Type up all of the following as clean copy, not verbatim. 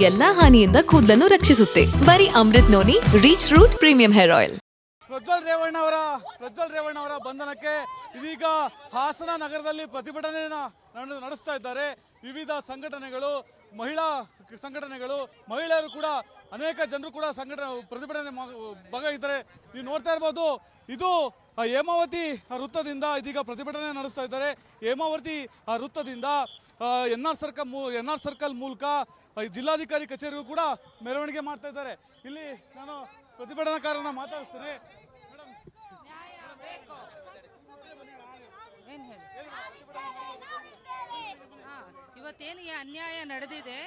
ಎಲ್ಲಾ ಹಾನಿಯಿಂದ ಕೂದಲನ್ನು ರಕ್ಷಿಸುತ್ತೆ. ಬರೀ Amrut noni reach root premium hair oil. Prajwal Revanna ಅವರ ಬಂಧನಕ್ಕೆ ಇದೀಗ ಹಾಸನ ನಗರದಲ್ಲಿ ಪ್ರತಿಭಟನೆಯನ್ನು ನಡೆಸ್ತಾ ಇದ್ದಾರೆ. ವಿವಿಧ ಸಂಘಟನೆಗಳು, ಮಹಿಳಾ ಸಂಘಟನೆಗಳು, ಮಹಿಳೆಯರು ಕೂಡ, ಅನೇಕ ಜನರು ಕೂಡ ಪ್ರತಿಭಟನೆ ಭಾಗವಹಿಸಿದ್ದಾರೆ. ನೀವು ನೋಡ್ತಾ ಇರ್ಬೋದು, ಇದು ಹೇಮಾವತಿ ವೃತ್ತದಿಂದ ಇದೀಗ ಪ್ರತಿಭಟನೆ ನಡೆಸ್ತಾ ಇದ್ದಾರೆ. ಹೇಮಾವತಿ ವೃತ್ತದಿಂದ ಎನ್ಆರ್ ಸರ್ಕಲ್ ಮೂಲಕ ಜಿಲ್ಲಾಧಿಕಾರಿ ಕಚೇರಿಗೂ ಕೂಡ ಮೆರವಣಿಗೆ ಮಾಡ್ತಾ ಇದ್ದಾರೆ. ಇಲ್ಲಿ ನಾನು ಪ್ರತಿಭಟನಾಕಾರರನ್ನ ಮಾತಾಡಿಸ್ತೇನೆ. ಇವತ್ತೇನು ಈ ಅನ್ಯಾಯ ನಡೆದಿದೆ,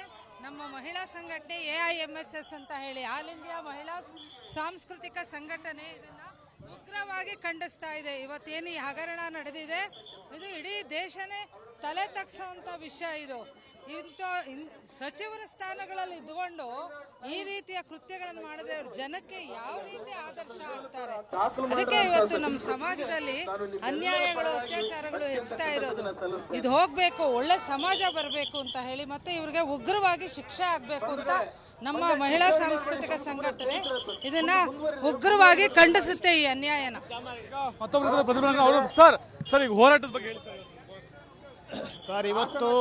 ನಮ್ಮ ಮಹಿಳಾ ಸಂಘಟನೆ AIMSS ಅಂತ ಹೇಳಿ ಆಲ್ ಇಂಡಿಯಾ ಮಹಿಳಾ ಸಾಂಸ್ಕೃತಿಕ ಸಂಘಟನೆ ಇದನ್ನ ಉಗ್ರವಾಗಿ ಖಂಡಿಸ್ತಾ ಇದೆ. ಇವತ್ತೇನು ಈ ಹಗರಣ ನಡೆದಿದೆ, ಇದು ಇಡೀ ದೇಶನೇ ತಲೆ ತಗ್ಸುವಂತ ವಿಷಯ. ಇದು ಸಚಿವರ ಸ್ಥಾನಗಳಲ್ಲಿ ಇದ್ದುಕೊಂಡು ಈ ರೀತಿಯ ಕೃತ್ಯಗಳನ್ನು ಮಾಡಿದ್ರೆ ಅವ್ರ ಜನಕ್ಕೆ ಯಾವ ರೀತಿ ಆದರ್ಶ ಆಗ್ತಾರೆ. ಅದಕ್ಕೆ ಇವತ್ತು ನಮ್ಮ ಸಮಾಜದಲ್ಲಿ ಅನ್ಯಾಯಗಳು, ಅತ್ಯಾಚಾರಗಳು ಹೆಚ್ಚುತ್ತಾ ಇರೋದು. ಇದು ಹೋಗ್ಬೇಕು, ಒಳ್ಳೆ ಸಮಾಜ ಬರಬೇಕು ಅಂತ ಹೇಳಿ, ಮತ್ತೆ ಇವ್ರಿಗೆ ಉಗ್ರವಾಗಿ ಶಿಕ್ಷೆ ಆಗ್ಬೇಕು ಅಂತ ನಮ್ಮ ಮಹಿಳಾ ಸಾಂಸ್ಕೃತಿಕ ಸಂಘಟನೆ ಇದನ್ನ ಉಗ್ರವಾಗಿ ಖಂಡಿಸುತ್ತೆ ಈ ಅನ್ಯಾಯನ. ಸರ್, ಈಗ ಹೋರಾಟದ ಬಗ್ಗೆ ಹೇಳಿ ಸರ್. ಇವತ್ತು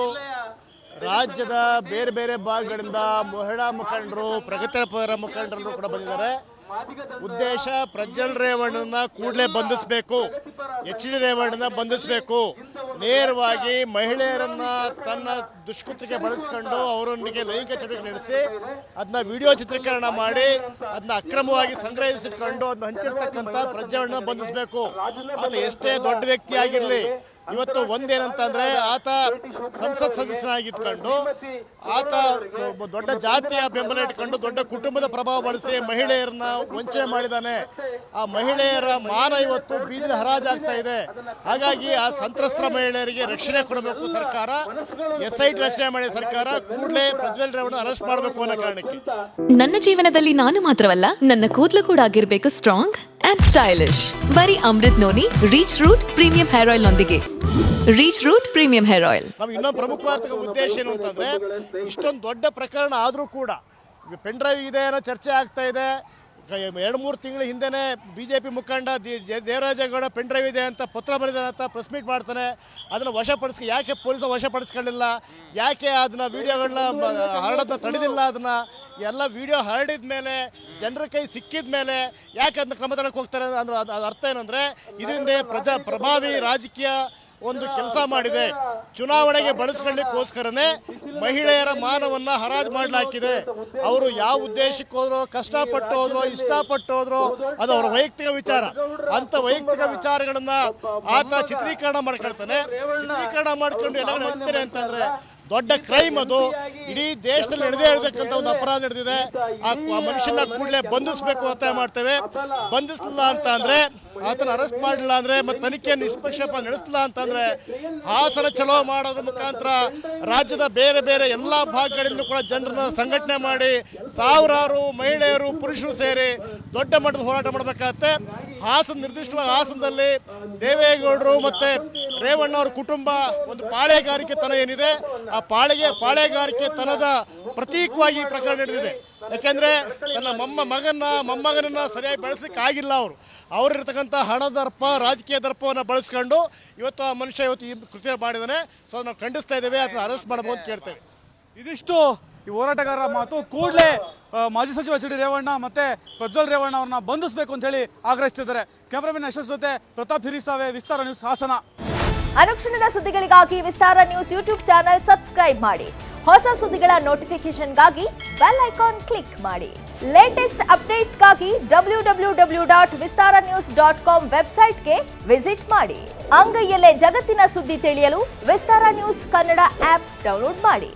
ರಾಜ್ಯದ ಬೇರೆ ಬೇರೆ ಭಾಗಗಳಿಂದ ಮಹಿಳಾ ಮುಖಂಡರು, ಪ್ರಗತಿಪರ ಮುಖಂಡರು ಕೂಡ ಬಂದಿದ್ದಾರೆ. ಉದ್ದೇಶ ಪ್ರಜ್ವಲ್ ರೇವಣ್ಣನ ಕೂಡಲೇ ಬಂಧಿಸಬೇಕು, HD ರೇವಣ್ಣನ ಬಂಧಿಸಬೇಕು. ನೇರವಾಗಿ ಮಹಿಳೆಯರನ್ನ ತನ್ನ ದುಷ್ಕೃತ್ಯಕ್ಕೆ ಬಳಸ್ಕೊಂಡು ಅವರೊಂದಿಗೆ ಲೈಂಗಿಕ ಚಟುವಟಿಕೆ ನಡೆಸಿ ಅದನ್ನ ವಿಡಿಯೋ ಚಿತ್ರೀಕರಣ ಮಾಡಿ ಅದನ್ನ ಅಕ್ರಮವಾಗಿ ಸಂಗ್ರಹಿಸಿಕೊಂಡು ಅದನ್ನ ಹಂಚಿರ್ತಕ್ಕಂಥ ಪ್ರಜ್ವಲ್ನ ಬಂಧಿಸಬೇಕು. ಆತ ಎಷ್ಟೇ ದೊಡ್ಡ ವ್ಯಕ್ತಿ ಆಗಿರಲಿ, ಇವತ್ತು ಒಂದೇನಂತಂದ್ರೆ ಆತ ಸಂಸತ್ ಸದಸ್ಯನಾಗಿದ್ಕೊಂಡು ಆತ ದೊಡ್ಡ ಜಾತಿಯ ಬೆಂಬಲ ಇಟ್ಕೊಂಡು ದೊಡ್ಡ ಕುಟುಂಬದ ಪ್ರಭಾವ ಬಳಸಿ ಮಹಿಳೆಯರನ್ನ ವಂಚನೆ ಮಾಡಿದ್ದಾನೆ. ಆ ಮಹಿಳೆಯರ ಮಾನ ಇವತ್ತು ಬೀದಿಗೆ ಹರಾಜಾಗ್ತಾ ಇದೆ. ಹಾಗಾಗಿ ಆ ಸಂತ್ರಸ್ತ ಮಹಿಳೆಯರಿಗೆ ರಕ್ಷಣೆ ಕೊಡಬೇಕು ಸರ್ಕಾರ. SIT ರಚನೆ ಮಾಡಿ ಸರ್ಕಾರ ಕೂಡಲೇ ಪ್ರಜ್ವಲ್ ರೇವಣ್ಣ ಅರೆಸ್ಟ್ ಮಾಡಬೇಕು ಅನ್ನೋ ಕಾರಣಕ್ಕೆ. ನನ್ನ ಜೀವನದಲ್ಲಿ ನಾನು ಮಾತ್ರವಲ್ಲ, ನನ್ನ ಕೂದಲು ಕೂಡ ಆಗಿರ್ಬೇಕು ಸ್ಟ್ರಾಂಗ್ ಅಂಡ್ ಸ್ಟೈಲಿಶ್. ಬರೀ Amrut noni reach root premium hair oil ನೊಂದಿಗೆ. Reach root premium hair oil. ನಮ್ಗೆ ಇನ್ನೊಂದು ಪ್ರಮುಖವಾದ ಉದ್ದೇಶ ಏನು ಅಂತಂದ್ರೆ, ಇಷ್ಟೊಂದು ದೊಡ್ಡ ಪ್ರಕರಣ ಆದರೂ ಕೂಡ ಪೆನ್ ಡ್ರೈವ್ ಇದೆ ಅನ್ನೋ ಚರ್ಚೆ ಆಗ್ತಾ ಇದೆ. 2-3 ತಿಂಗಳ ಹಿಂದೆನೇ BJP ಮುಖಂಡ ದೇವರಾಜೇಗೌಡ ಪೆನ್ ಡ್ರೈವ್ ಇದೆ ಅಂತ ಪತ್ರ ಬರೆದ ಅಂತ ಪ್ರೆಸ್ ಮೀಟ್ ಮಾಡ್ತಾನೆ. ಅದನ್ನು ಯಾಕೆ ಪೊಲೀಸರು ವಶಪಡಿಸ್ಕೊಳ್ಳಿಲ್ಲ, ಯಾಕೆ ಅದನ್ನ ವಿಡಿಯೋಗಳನ್ನ ಹರಡೋದನ್ನ ತಡೆದಿಲ್ಲ, ಅದನ್ನ ಎಲ್ಲ ವಿಡಿಯೋ ಹರಡಿದ ಮೇಲೆ ಜನರ ಕೈ ಸಿಕ್ಕಿದ ಮೇಲೆ ಯಾಕೆ ಅದನ್ನ ಕ್ರಮ ತಗೊಳ್ಳಕ್ಕೆ ಹೋಗ್ತಾರೆ ಅಂದ್ರೆ ಅದು ಅರ್ಥ ಏನಂದ್ರೆ, ಇದರಿಂದ ಪ್ರಭಾವಿ ರಾಜಕೀಯ ಒಂದು ಕೆಲಸ ಮಾಡಿದೆ. ಚುನಾವಣೆಗೆ ಬಳಸ್ಕೊಳ್ಳಿಕ್ಕೋಸ್ಕರನೇ ಮಹಿಳೆಯರ ಮಾನವನ್ನ ಹರಾಜು ಮಾಡಲಾಕಿದೆ. ಅವರು ಯಾವ ಉದ್ದೇಶಕ್ಕೆ ಹೋದ್ರೋ, ಕಷ್ಟಪಟ್ಟು ಹೋದ್ರೋ, ಇಷ್ಟಪಟ್ಟು ಹೋದ್ರೋ, ಅದು ಅವರ ವೈಯಕ್ತಿಕ ವಿಚಾರ. ಅಂತ ವೈಯಕ್ತಿಕ ವಿಚಾರಗಳನ್ನ ಆತ ಚಿತ್ರೀಕರಣ ಮಾಡ್ಕೊಳ್ತಾನೆ. ಚಿತ್ರೀಕರಣ ಮಾಡ್ಕೊಂಡು ಎಲ್ಲ ಹೇಳ್ತೇನೆ ಅಂತಂದ್ರೆ ದೊಡ್ಡ ಕ್ರೈಮ್ ಅದು. ಇಡೀ ದೇಶದಲ್ಲಿ ನಡೆದೇ ಇರತಕ್ಕಂಥ ಒಂದು ಅಪರಾಧ ನಡೆದಿದೆ. ಆ ಮನುಷ್ಯನ ಕೂಡಲೇ ಬಂಧಿಸಬೇಕು ಒತ್ತಾಯ ಮಾಡ್ತೇವೆ. ಬಂಧಿಸಲಿಲ್ಲ ಅಂತ ಅಂದ್ರೆ, ಆತನ ಅರೆಸ್ಟ್ ಮಾಡಲಿಲ್ಲ ಅಂದ್ರೆ, ಮತ್ತೆ ತನಿಖೆಯನ್ನು ನಿಷ್ಪಕ್ಷಪಾತ ನಡೆಸಲಿಲ್ಲ ಅಂತಂದ್ರೆ ಹಾಸನ ಚಲೋ ಮಾಡೋದ್ರ ಮುಖಾಂತರ ರಾಜ್ಯದ ಬೇರೆ ಬೇರೆ ಎಲ್ಲ ಭಾಗಗಳಿಂದ ಕೂಡ ಜನರನ್ನ ಸಂಘಟನೆ ಮಾಡಿ ಸಾವಿರಾರು ಮಹಿಳೆಯರು, ಪುರುಷರು ಸೇರಿ ದೊಡ್ಡ ಮಟ್ಟದ ಹೋರಾಟ ಮಾಡಬೇಕಾಗತ್ತೆ. ನಿರ್ದಿಷ್ಟವಾಗಿ ಹಾಸನದಲ್ಲಿ ದೇವೇಗೌಡರು ಮತ್ತೆ ರೇವಣ್ಣ ಅವರ ಕುಟುಂಬ ಒಂದು ಪಾಳೆಗಾರಿಕೆ ತನ ಏನಿದೆ, ಆ ಪಾಳೆಗಾರಿಕೆ ತನದ ಪ್ರತೀಕವಾಗಿ ಪ್ರಕರಣ ನಡೆದಿದೆ. ಯಾಕೆಂದ್ರೆ ತನ್ನ ಮೊಮ್ಮಗನನ್ನ ಸರಿಯಾಗಿ ಬೆಳೆಸಲಿಕ್ಕೆ ಆಗಿಲ್ಲ. ಅವರಿರ್ತಕ್ಕಂಥ ಹಣದರ್ಪ, ರಾಜಕೀಯ ದರ್ಪವನ್ನು ಬಳಸ್ಕೊಂಡು ಇವತ್ತು ಆ ಮನುಷ್ಯ ಇವತ್ತು ಈ ಕೃತ್ಯ ಮಾಡಿದ್ದಾನೆ. ಸೊ ನಾವು ಖಂಡಿಸ್ತಾ ಇದ್ದೇವೆ, ಅದನ್ನ ಅರೆಸ್ಟ್ ಮಾಡಬಹುದು ಅಂತ ಕೇಳ್ತೇವೆ. ಇದಿಷ್ಟು ಈ ಹೋರಾಟಗಾರರ ಮಾತು. ಕೂಡಲೇ ಮಾಜಿ ಸಚಿವ HD ರೇವಣ್ಣ ಮತ್ತೆ ಪ್ರಜ್ವಲ್ ರೇವಣ್ಣ ಅವ್ರನ್ನ ಬಂಧಿಸಬೇಕು ಅಂತ ಹೇಳಿ ಆಗ್ರಹಿಸುತ್ತಿದ್ದಾರೆ. ಕ್ಯಾಮರಾಮನ್ ಯಶಸ್ ಜೊತೆ ಪ್ರತಾಪ್ ಹಿರಿಸಾವೆ, ವಿಸ್ತಾರ ನ್ಯೂಸ್, ಹಾಸನ. ಅನುಕ್ಷಣದ ಸುದ್ದಿಗಳಿಗಾಗಿ ವಿಸ್ತಾರ ನ್ಯೂಸ್ ಯೂಟ್ಯೂಬ್ ಚಾನೆಲ್ ಸಬ್ಸ್ಕ್ರೈಬ್ ಮಾಡಿ. ಹೊಸ ಸುದ್ದಿಗಳ ನೋಟಿಫಿಕೇಶನ್ಗಾಗಿ ಬೆಲ್ ಐಕಾನ್ ಕ್ಲಿಕ್ ಮಾಡಿ. ಲೇಟೆಸ್ಟ್ ಅಪ್ಡೇಟ್ಸ್ಗಾಗಿ www.vistaranews.com ವೆಬ್ಸೈಟ್ಗೆ ವಿಸಿಟ್ ಮಾಡಿ. ಅಂಗೈಯಲ್ಲೇ ಜಗತ್ತಿನ ಸುದ್ದಿ ತಿಳಿಯಲು ವಿಸ್ತಾರ ನ್ಯೂಸ್ ಕನ್ನಡ ಆಪ್ ಡೌನ್ಲೋಡ್ ಮಾಡಿ.